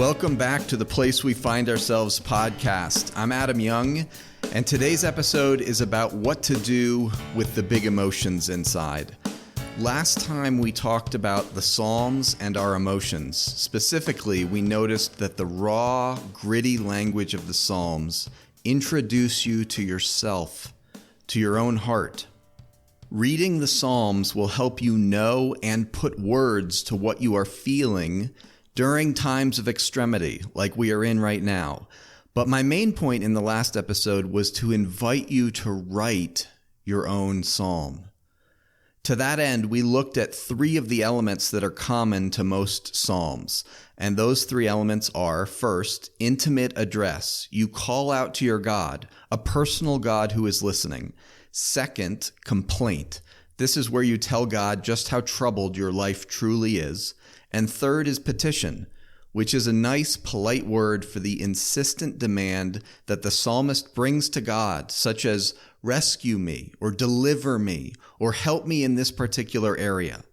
Welcome back to the Place We Find Ourselves podcast. I'm Adam Young, and today's episode is about what to do with the big emotions inside. Last time we talked about the Psalms and our emotions. Specifically, we noticed that the raw, gritty language of the Psalms introduce you to yourself, to your own heart. Reading the Psalms will help you know and put words to what you are feeling during times of extremity, like we are in right now. But my main point in the last episode was to invite you to write your own psalm. To that end, we looked at three of the elements that are common to most psalms. And those three elements are, first, intimate address. You call out to your God, a personal God who is listening. Second, complaint. This is where you tell God just how troubled your life truly is. And third is petition, which is a nice, polite word for the insistent demand that the psalmist brings to God, such as rescue me, or deliver me, or help me in this particular area.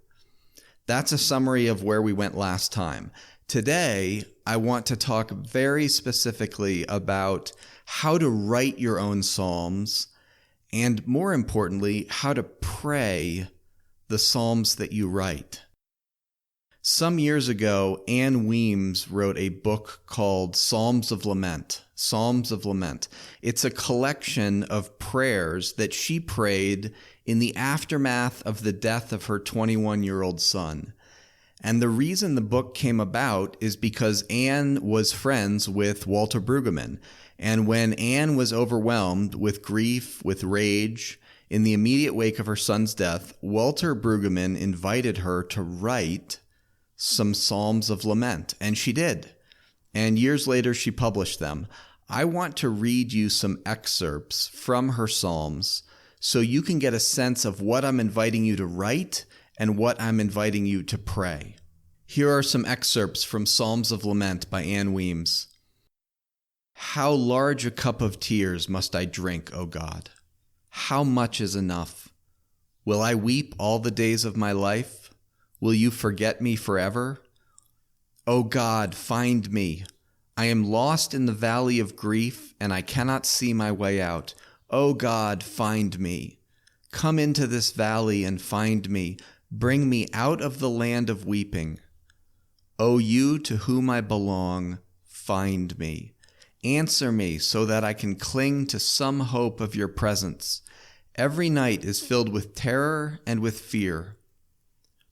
That's a summary of where we went last time. Today, I want to talk very specifically about how to write your own psalms, and more importantly, how to pray the psalms that you write. Some years ago, Ann Weems wrote a book called Psalms of Lament. Psalms of Lament. It's a collection of prayers that she prayed in the aftermath of the death of her 21-year-old son. And the reason the book came about is because Ann was friends with Walter Brueggemann. And when Ann was overwhelmed with grief, with rage, in the immediate wake of her son's death, Walter Brueggemann invited her to write some Psalms of Lament, and she did. And years later, she published them. I want to read you some excerpts from her Psalms so you can get a sense of what I'm inviting you to write and what I'm inviting you to pray. Here are some excerpts from Psalms of Lament by Ann Weems. How large a cup of tears must I drink, O God? How much is enough? Will I weep all the days of my life? Will you forget me forever? O God, find me. I am lost in the valley of grief, and I cannot see my way out. O God, find me. Come into this valley and find me. Bring me out of the land of weeping. O you to whom I belong, find me. Answer me so that I can cling to some hope of your presence. Every night is filled with terror and with fear.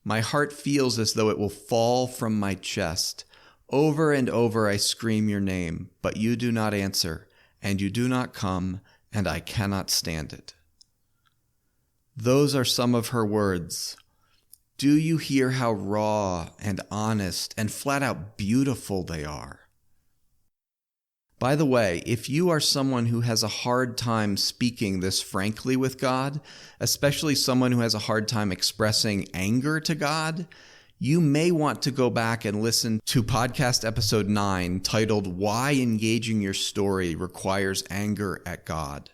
My heart feels as though it will fall from my chest. Over and over I scream your name, but you do not answer, and you do not come, and I cannot stand it. Those are some of her words. Do you hear how raw and honest and flat out beautiful they are? By the way, if you are someone who has a hard time speaking this frankly with God, especially someone who has a hard time expressing anger to God, you may want to go back and listen to podcast episode 9 titled Why Engaging Your Story Requires Anger at God.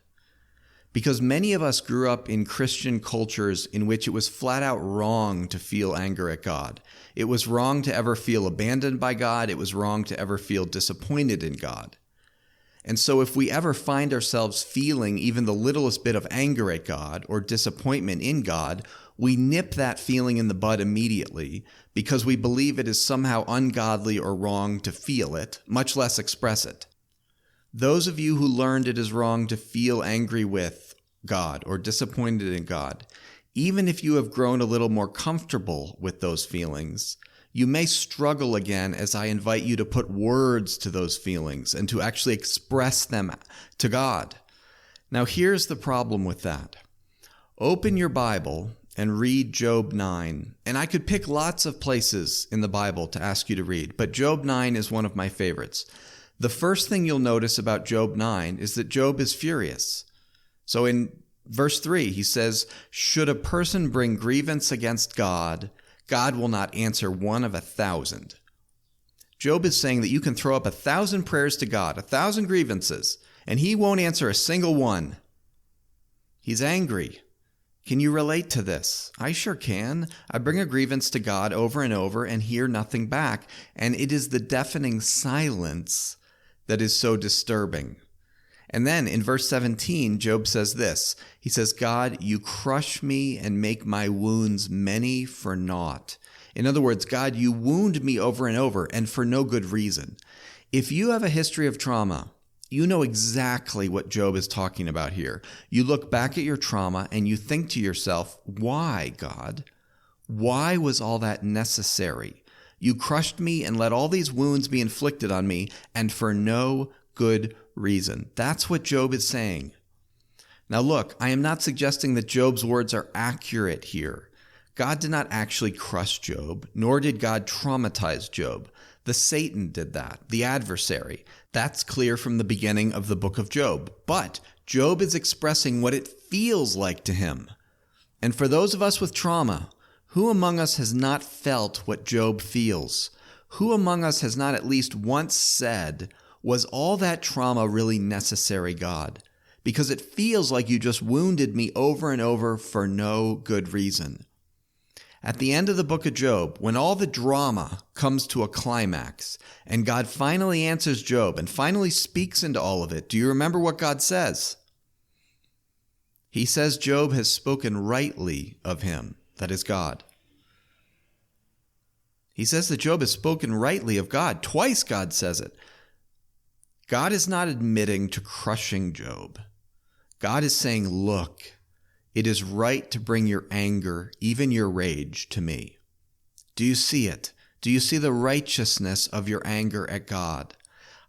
Because many of us grew up in Christian cultures in which it was flat out wrong to feel anger at God. It was wrong to ever feel abandoned by God. It was wrong to ever feel disappointed in God. And so if we ever find ourselves feeling even the littlest bit of anger at God or disappointment in God, we nip that feeling in the bud immediately because we believe it is somehow ungodly or wrong to feel it, much less express it. Those of you who learned it is wrong to feel angry with God or disappointed in God, even if you have grown a little more comfortable with those feelings, you may struggle again as I invite you to put words to those feelings and to actually express them to God. Now, here's the problem with that. Open your Bible and read Job 9. And I could pick lots of places in the Bible to ask you to read, but Job 9 is one of my favorites. The first thing you'll notice about Job 9 is that Job is furious. So in verse 3, he says, should a person bring grievance against God, God will not answer one of 1,000. Job is saying that you can throw up 1,000 prayers to God, 1,000 grievances, and he won't answer a single one. He's angry. Can you relate to this? I sure can. I bring a grievance to God over and over and hear nothing back, and it is the deafening silence that is so disturbing. And then in verse 17, Job says this. He says, God, you crush me and make my wounds many for naught. In other words, God, you wound me over and over and for no good reason. If you have a history of trauma, you know exactly what Job is talking about here. You look back at your trauma and you think to yourself, why, God? Why was all that necessary? You crushed me and let all these wounds be inflicted on me, and for no good reason. That's what Job is saying. Now look, I am not suggesting that Job's words are accurate here. God did not actually crush Job, nor did God traumatize Job. The Satan did that, the adversary. That's clear from the beginning of the book of Job. But Job is expressing what it feels like to him. And for those of us with trauma, who among us has not felt what Job feels? Who among us has not at least once said, was all that trauma really necessary, God? Because it feels like you just wounded me over and over for no good reason. At the end of the book of Job, when all the drama comes to a climax and God finally answers Job and finally speaks into all of it, do you remember what God says? He says Job has spoken rightly of him, that is God. He says that Job has spoken rightly of God. Twice God says it. God is not admitting to crushing Job. God is saying, look, it is right to bring your anger, even your rage, to me. Do you see it? Do you see the righteousness of your anger at God?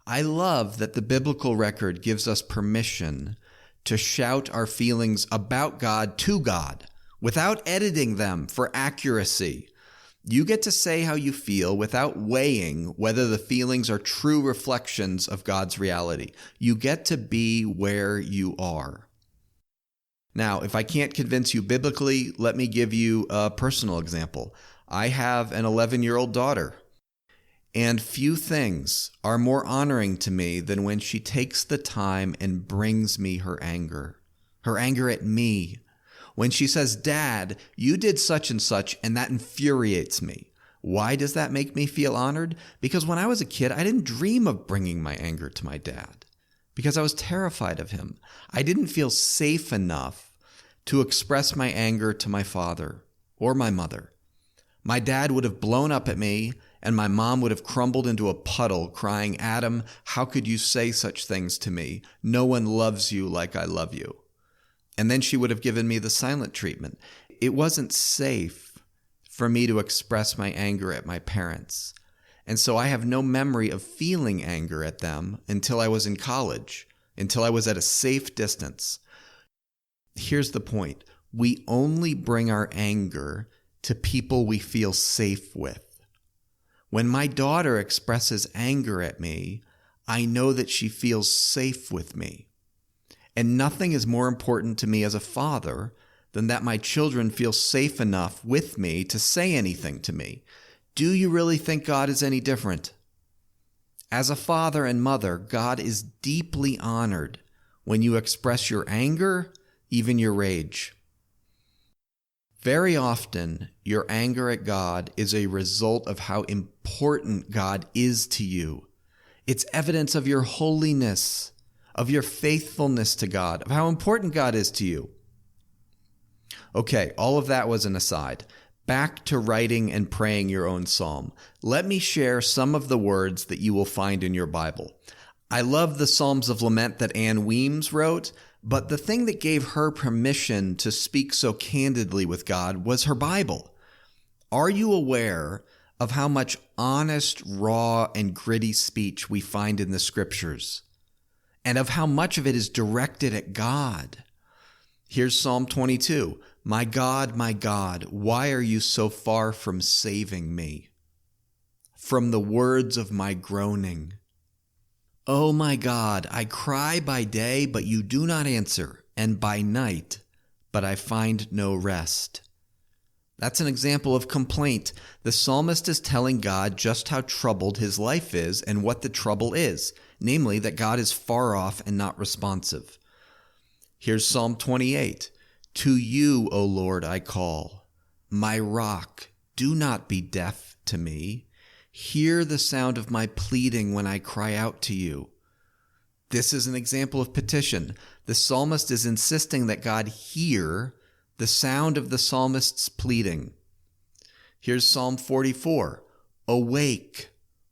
I love that the biblical record gives us permission to shout our feelings about God to God without editing them for accuracy. You get to say how you feel without weighing whether the feelings are true reflections of God's reality. You get to be where you are. Now, if I can't convince you biblically, let me give you a personal example. I have an 11-year-old daughter, and few things are more honoring to me than when she takes the time and brings me her anger at me. When she says, Dad, you did such and such, and that infuriates me. Why does that make me feel honored? Because when I was a kid, I didn't dream of bringing my anger to my dad because I was terrified of him. I didn't feel safe enough to express my anger to my father or my mother. My dad would have blown up at me, and my mom would have crumbled into a puddle crying, Adam, how could you say such things to me? No one loves you like I love you. And then she would have given me the silent treatment. It wasn't safe for me to express my anger at my parents. And so I have no memory of feeling anger at them until I was in college, until I was at a safe distance. Here's the point. We only bring our anger to people we feel safe with. When my daughter expresses anger at me, I know that she feels safe with me. And nothing is more important to me as a father than that my children feel safe enough with me to say anything to me. Do you really think God is any different? As a father and mother, God is deeply honored when you express your anger, even your rage. Very often, your anger at God is a result of how important God is to you. It's evidence of your holiness, of your faithfulness to God, of how important God is to you. Okay, all of that was an aside. Back to writing and praying your own psalm. Let me share some of the words that you will find in your Bible. I love the Psalms of Lament that Anne Weems wrote, but the thing that gave her permission to speak so candidly with God was her Bible. Are you aware of how much honest, raw, and gritty speech we find in the Scriptures? And of how much of it is directed at God? Here's Psalm 22. My God, why are you so far from saving me? From the words of my groaning. Oh my God, I cry by day, but you do not answer, and by night, but I find no rest. That's an example of complaint. The psalmist is telling God just how troubled his life is and what the trouble is, namely that God is far off and not responsive. Here's Psalm 28. To you, O Lord, I call. My rock, do not be deaf to me. Hear the sound of my pleading when I cry out to you. This is an example of petition. The psalmist is insisting that God hear the sound of the psalmist's pleading. Here's Psalm 44. Awake.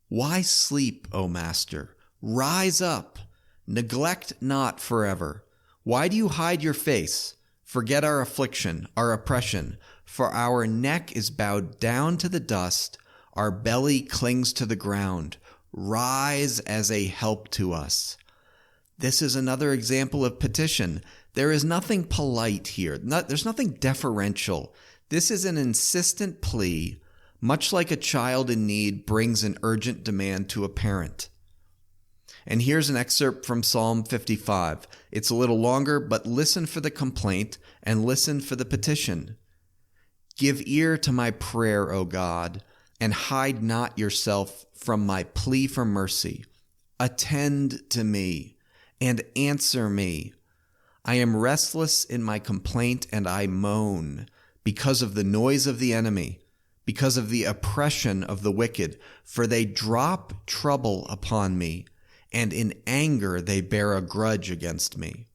Why sleep, O Master? Rise up. Neglect not forever. Why do you hide your face? Forget our affliction, our oppression, for our neck is bowed down to the dust, our belly clings to the ground. Rise as a help to us. This is another example of petition. There is nothing polite here. There's nothing deferential. This is an insistent plea, much like a child in need brings an urgent demand to a parent. And here's an excerpt from Psalm 55. It's a little longer, but listen for the complaint and listen for the petition. Give ear to my prayer, O God, and hide not yourself from my plea for mercy. Attend to me and answer me. I am restless in my complaint and I moan because of the noise of the enemy, because of the oppression of the wicked, for they drop trouble upon me, and in anger they bear a grudge against me.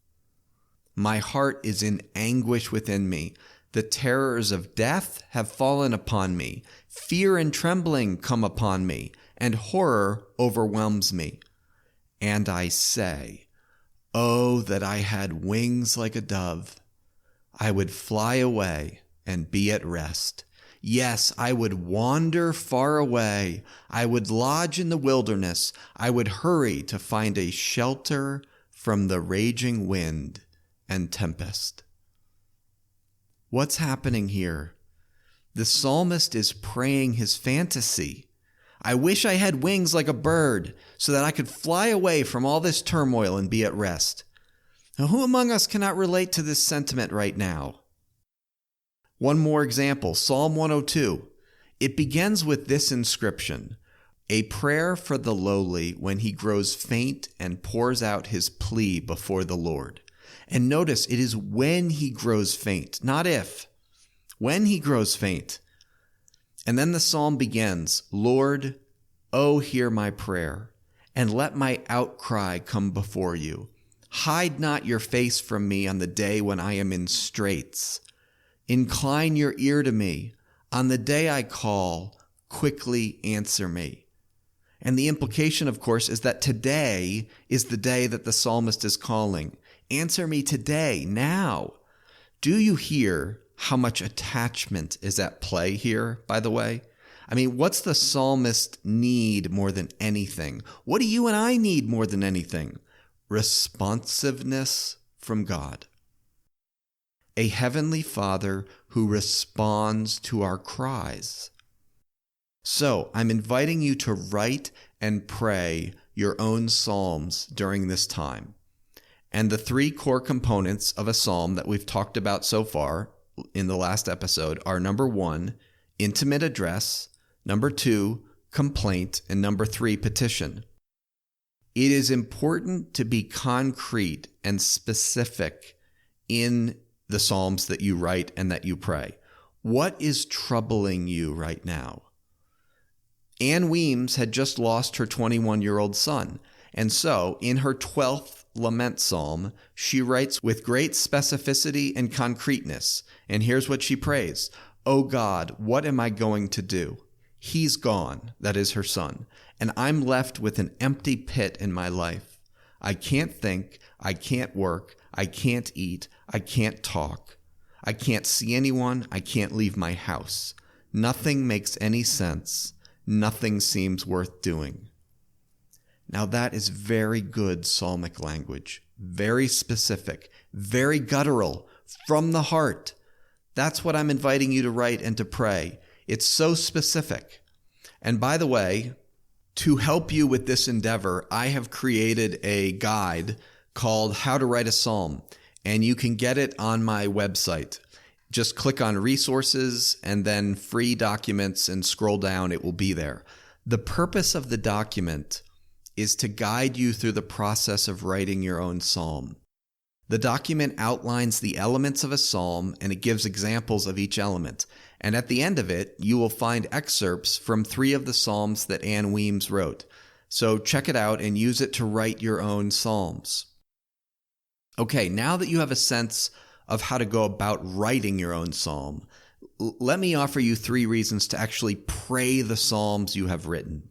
My heart is in anguish within me. The terrors of death have fallen upon me. Fear and trembling come upon me, and horror overwhelms me. And I say, oh, that I had wings like a dove. I would fly away and be at rest. Yes, I would wander far away. I would lodge in the wilderness. I would hurry to find a shelter from the raging wind and tempest. What's happening here? The psalmist is praying his fantasy. I wish I had wings like a bird so that I could fly away from all this turmoil and be at rest. Now, who among us cannot relate to this sentiment right now? One more example, Psalm 102. It begins with this inscription, a prayer for the lowly when he grows faint and pours out his plea before the Lord. And notice it is when he grows faint, not if. When he grows faint. And then the psalm begins, Lord, oh, hear my prayer, and let my outcry come before you. Hide not your face from me on the day when I am in straits. Incline your ear to me. On the day I call, quickly answer me. And the implication, of course, is that today is the day that the psalmist is calling. Answer me today, now. Do you hear how much attachment is at play here, by the way? I mean, what's the psalmist need more than anything? What do you and I need more than anything? Responsiveness from God. A heavenly Father who responds to our cries. So, I'm inviting you to write and pray your own psalms during this time. And the three core components of a psalm that we've talked about so far in the last episode are number 1, intimate address, number 2, complaint, and number 3, petition. It is important to be concrete and specific in the psalms that you write and that you pray. What is troubling you right now? Anne Weems had just lost her 21-year-old son, and so in her 12th lament psalm, she writes with great specificity and concreteness, and here's what she prays. Oh God, what am I going to do? He's gone, that is her son, and I'm left with an empty pit in my life. I can't think, I can't work, I can't eat, I can't talk. I can't see anyone, I can't leave my house. Nothing makes any sense. Nothing seems worth doing. Now that is very good psalmic language, very specific, very guttural, from the heart. That's what I'm inviting you to write and to pray. It's so specific. And by the way, to help you with this endeavor, I have created a guide called How to Write a Psalm, and you can get it on my website. Just click on resources and then free documents and scroll down, it will be there. The purpose of the document is to guide you through the process of writing your own psalm. The document outlines the elements of a psalm and it gives examples of each element. And at the end of it, you will find excerpts from 3 of the psalms that Ann Weems wrote. So check it out and use it to write your own psalms. Okay, now that you have a sense of how to go about writing your own psalm, let me offer you 3 reasons to actually pray the psalms you have written.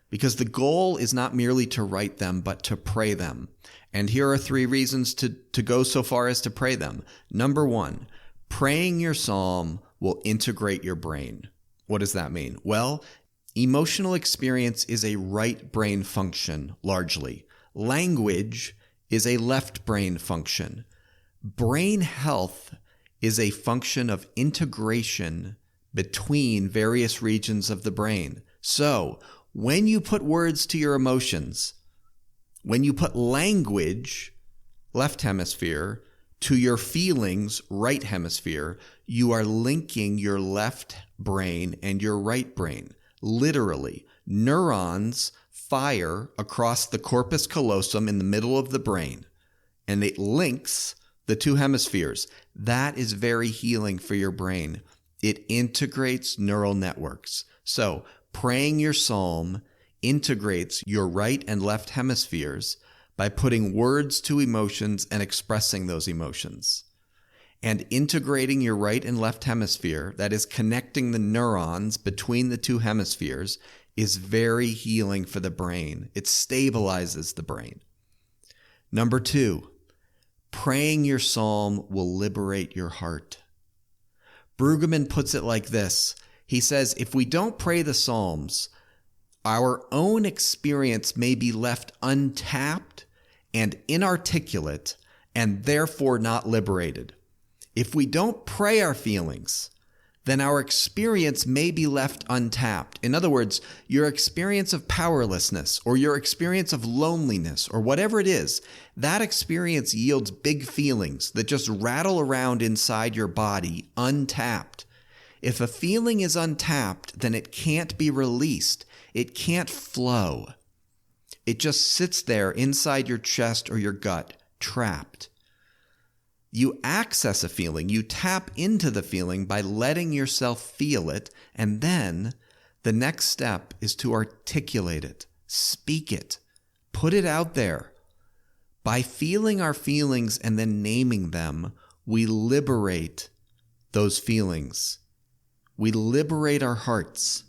Because the goal is not merely to write them, but to pray them. And here are 3 reasons to go so far as to pray them. Number 1, praying your psalm will integrate your brain. What does that mean? Well, emotional experience is a right brain function, largely. Language is a left brain function. Brain health is a function of integration between various regions of the brain. So, when you put words to your emotions, when you put language, left hemisphere, to your feelings, right hemisphere, you are linking your left brain and your right brain. Literally, neurons fire across the corpus callosum in the middle of the brain, and it links the 2 hemispheres. That is very healing for your brain. It integrates neural networks. So, praying your psalm integrates your right and left hemispheres by putting words to emotions and expressing those emotions. And integrating your right and left hemisphere, that is connecting the neurons between the 2 hemispheres, is very healing for the brain. It stabilizes the brain. Number 2, praying your psalm will liberate your heart. Brueggemann puts it like this. He says, if we don't pray the psalms, our own experience may be left untapped and inarticulate and therefore not liberated. If we don't pray our feelings, then our experience may be left untapped. In other words, your experience of powerlessness or your experience of loneliness or whatever it is, that experience yields big feelings that just rattle around inside your body untapped. If a feeling is untapped, then it can't be released. It can't flow. It just sits there inside your chest or your gut, trapped. You access a feeling, you tap into the feeling by letting yourself feel it, and then the next step is to articulate it, speak it, put it out there. By feeling our feelings and then naming them, we liberate those feelings. We liberate our hearts.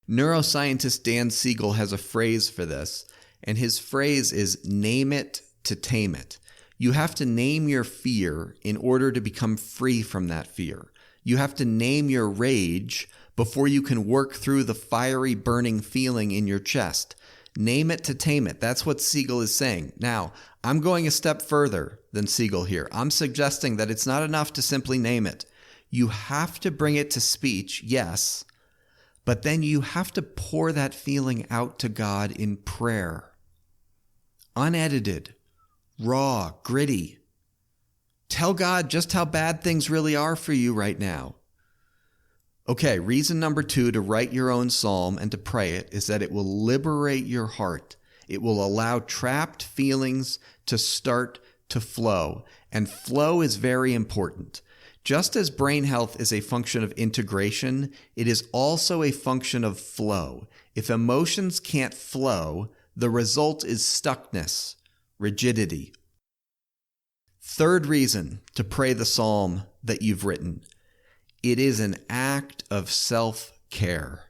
Neuroscientist Dan Siegel has a phrase for this, and his phrase is, name it to tame it. You have to name your fear in order to become free from that fear. You have to name your rage before you can work through the fiery, burning feeling in your chest. Name it to tame it. That's what Siegel is saying. Now, I'm going a step further than Siegel here. I'm suggesting that it's not enough to simply name it. You have to bring it to speech, yes, but then you have to pour that feeling out to God in prayer. Unedited, raw, gritty. Tell God just how bad things really are for you right now. Okay, reason number 2 to write your own psalm and to pray it is that it will liberate your heart. It will allow trapped feelings to start to flow. And flow is very important. Just as brain health is a function of integration, it is also a function of flow. If emotions can't flow, the result is stuckness, rigidity. Third reason to pray the psalm that you've written. It is an act of self-care.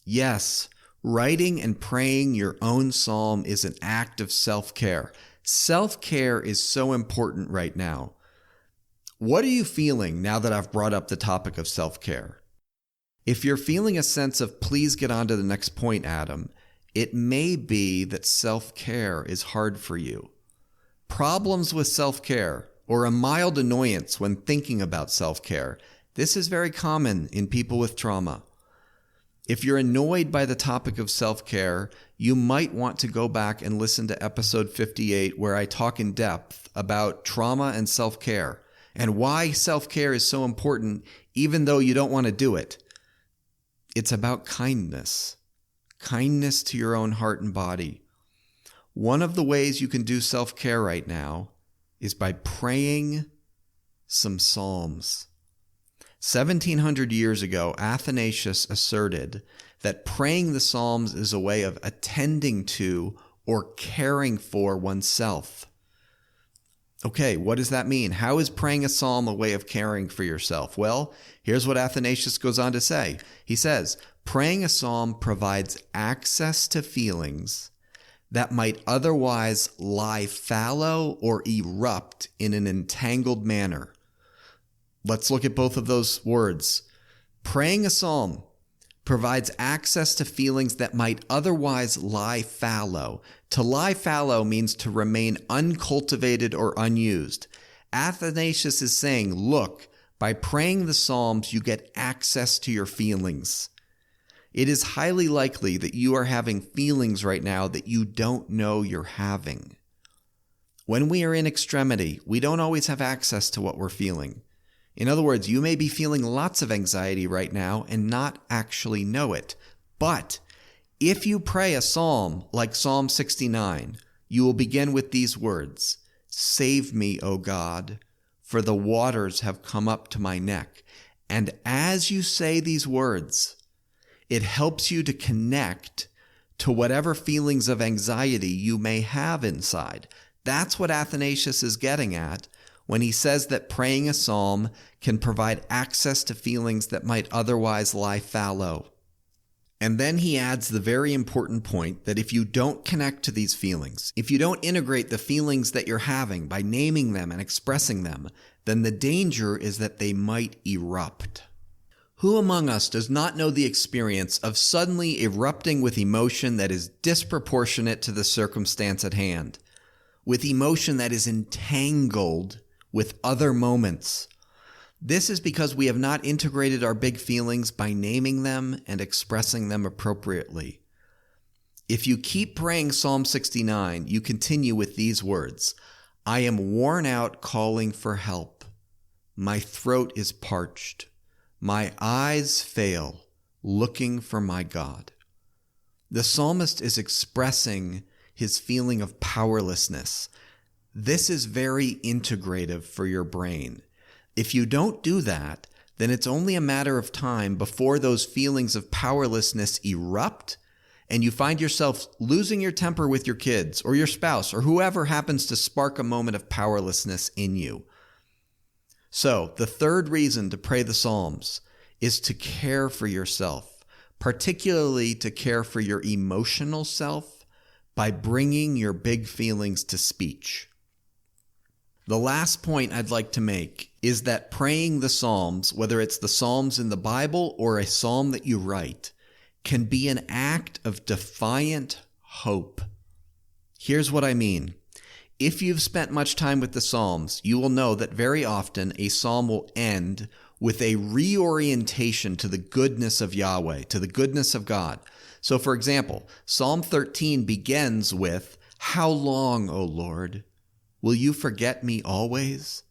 Yes, writing and praying your own psalm is an act of self-care. Self-care is so important right now. What are you feeling now that I've brought up the topic of self-care? If you're feeling a sense of please get on to the next point, Adam, it may be that self-care is hard for you. Problems with self-care or a mild annoyance when thinking about self-care, this is very common in people with trauma. If you're annoyed by the topic of self-care, you might want to go back and listen to episode 58 where I talk in depth about trauma and self-care and why self-care is so important even though you don't want to do it. It's about kindness. Kindness to your own heart and body. One of the ways you can do self-care right now is by praying some psalms. 1700 years ago, Athanasius asserted that praying the psalms is a way of attending to or caring for oneself. Okay, what does that mean? How is praying a psalm a way of caring for yourself? Well, here's what Athanasius goes on to say. He says, praying a psalm provides access to feelings that might otherwise lie fallow or erupt in an entangled manner. Let's look at both of those words. Praying a psalm provides access to feelings that might otherwise lie fallow. To lie fallow means to remain uncultivated or unused. Athanasius is saying, look, by praying the Psalms, you get access to your feelings. It is highly likely that you are having feelings right now that you don't know you're having. When we are in extremity, we don't always have access to what we're feeling. In other words, you may be feeling lots of anxiety right now and not actually know it. But if you pray a psalm like Psalm 69, you will begin with these words, "Save me, O God, for the waters have come up to my neck." And as you say these words, it helps you to connect to whatever feelings of anxiety you may have inside. That's what Athanasius is getting at when he says that praying a psalm can provide access to feelings that might otherwise lie fallow. And then he adds the very important point that if you don't connect to these feelings, if you don't integrate the feelings that you're having by naming them and expressing them, then the danger is that they might erupt. Who among us does not know the experience of suddenly erupting with emotion that is disproportionate to the circumstance at hand, with emotion that is entangled with other moments? This is because we have not integrated our big feelings by naming them and expressing them appropriately. If you keep praying Psalm 69, you continue with these words, "I am worn out calling for help. My throat is parched. My eyes fail, looking for my God." The psalmist is expressing his feeling of powerlessness. This is very integrative for your brain. If you don't do that, then it's only a matter of time before those feelings of powerlessness erupt and you find yourself losing your temper with your kids or your spouse or whoever happens to spark a moment of powerlessness in you. So, the third reason to pray the Psalms is to care for yourself, particularly to care for your emotional self by bringing your big feelings to speech. The last point I'd like to make is that praying the Psalms, whether it's the Psalms in the Bible or a psalm that you write, can be an act of defiant hope. Here's what I mean. If you've spent much time with the Psalms, you will know that very often a psalm will end with a reorientation to the goodness of Yahweh, to the goodness of God. So for example, Psalm 13 begins with, "How long, O Lord, will you forget me always?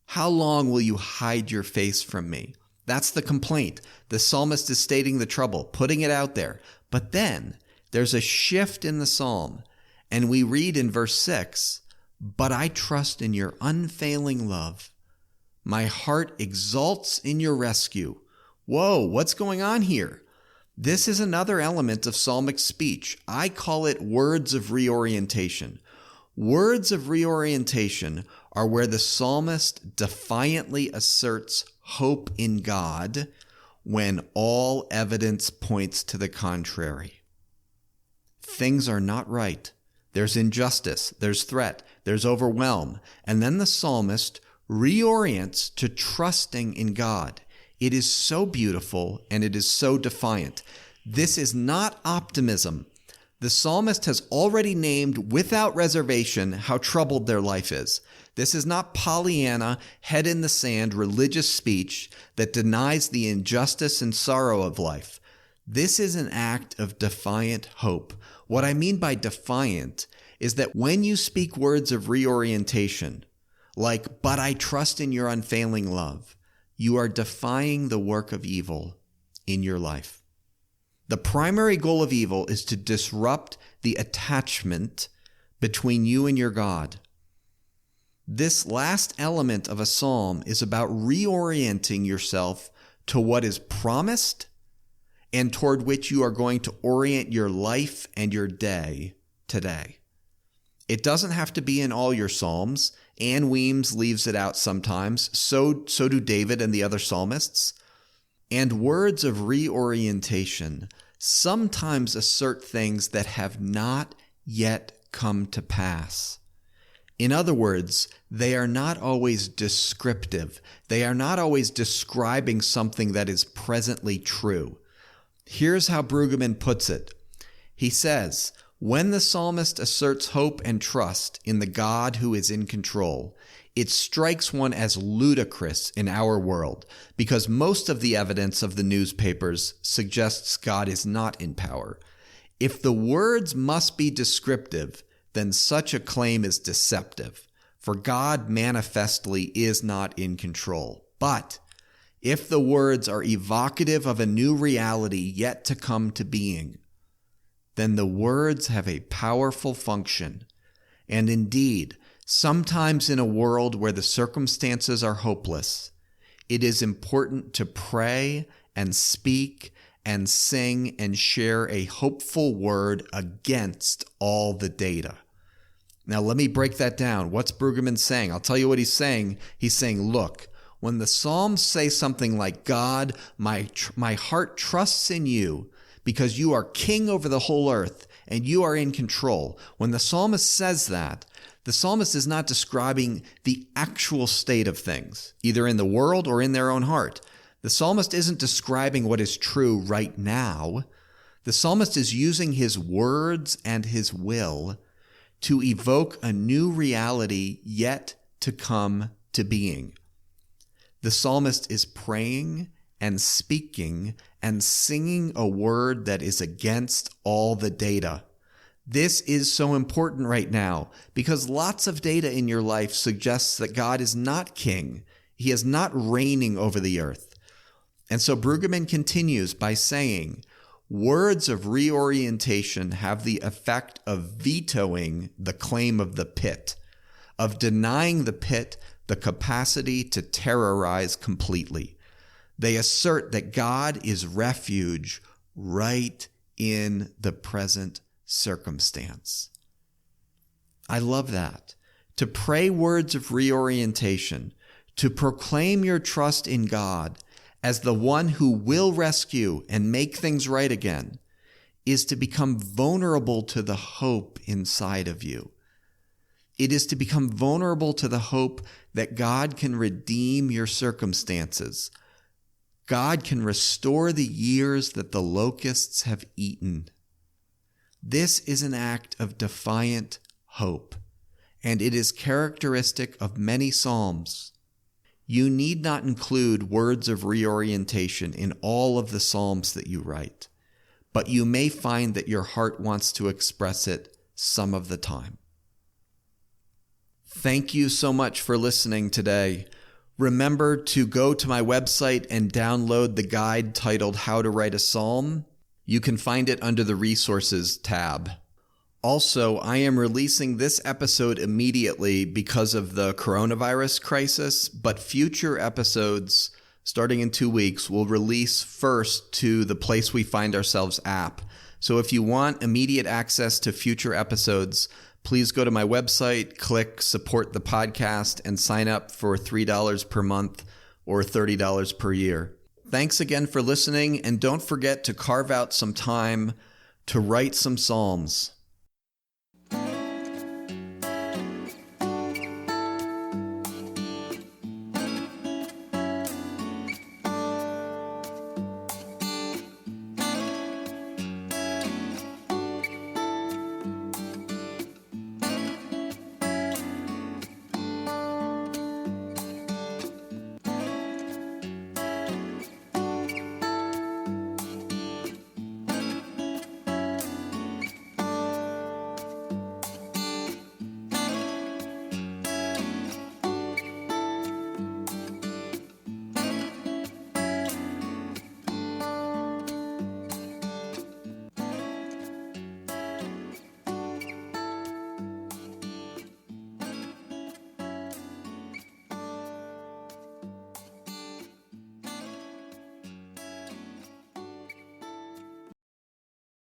How long will you hide your face from me?" That's the complaint. The psalmist is stating the trouble, putting it out there. But then there's a shift in the psalm, and we read in verse 6, "But I trust in your unfailing love. My heart exults in your rescue." Whoa, what's going on here? This is another element of psalmic speech. I call it words of reorientation. Words of reorientation are where the psalmist defiantly asserts hope in God when all evidence points to the contrary. Things are not right. There's injustice, there's threat, there's overwhelm. And then the psalmist reorients to trusting in God. It is so beautiful and it is so defiant. This is not optimism. The psalmist has already named without reservation how troubled their life is. This is not Pollyanna, head in the sand, religious speech that denies the injustice and sorrow of life. This is an act of defiant hope. What I mean by defiant is that when you speak words of reorientation, like, "But I trust in your unfailing love," you are defying the work of evil in your life. The primary goal of evil is to disrupt the attachment between you and your God. This last element of a psalm is about reorienting yourself to what is promised and toward which you are going to orient your life and your day today. It doesn't have to be in all your psalms. Ann Weems leaves it out sometimes. So do David and the other psalmists. And words of reorientation sometimes assert things that have not yet come to pass. In other words, they are not always descriptive. They are not always describing something that is presently true. Here's how Brueggemann puts it. He says, when the psalmist asserts hope and trust in the God who is in control, it strikes one as ludicrous in our world because most of the evidence of the newspapers suggests God is not in power. If the words must be descriptive, then such a claim is deceptive, for God manifestly is not in control. But if the words are evocative of a new reality yet to come to being, then the words have a powerful function. And indeed, sometimes in a world where the circumstances are hopeless, it is important to pray and speak and sing and share a hopeful word against all the data. Now, let me break that down. What's Brueggemann saying? I'll tell you what he's saying. He's saying, look, when the Psalms say something like, God, my heart trusts in you because you are king over the whole earth and you are in control. When the psalmist says that, the psalmist is not describing the actual state of things, either in the world or in their own heart. The psalmist isn't describing what is true right now. The psalmist is using his words and his will to evoke a new reality yet to come to being. The psalmist is praying and speaking and singing a word that is against all the data. This is so important right now because lots of data in your life suggests that God is not king. He is not reigning over the earth. And so Brueggemann continues by saying, words of reorientation have the effect of vetoing the claim of the pit, of denying the pit the capacity to terrorize completely. They assert that God is refuge right in the present circumstance. I love that. To pray words of reorientation, to proclaim your trust in God as the one who will rescue and make things right again, is to become vulnerable to the hope inside of you. It is to become vulnerable to the hope that God can redeem your circumstances. God can restore the years that the locusts have eaten. This is an act of defiant hope, and it is characteristic of many psalms. You need not include words of reorientation in all of the psalms that you write, but you may find that your heart wants to express it some of the time. Thank you so much for listening today. Remember to go to my website and download the guide titled How to Write a Psalm. You can find it under the Resources tab. Also, I am releasing this episode immediately because of the coronavirus crisis, but future episodes, starting in 2 weeks, will release first to the Place We Find Ourselves app. So if you want immediate access to future episodes, please go to my website, click Support the Podcast, and sign up for $3 per month or $30 per year. Thanks again for listening, and don't forget to carve out some time to write some psalms.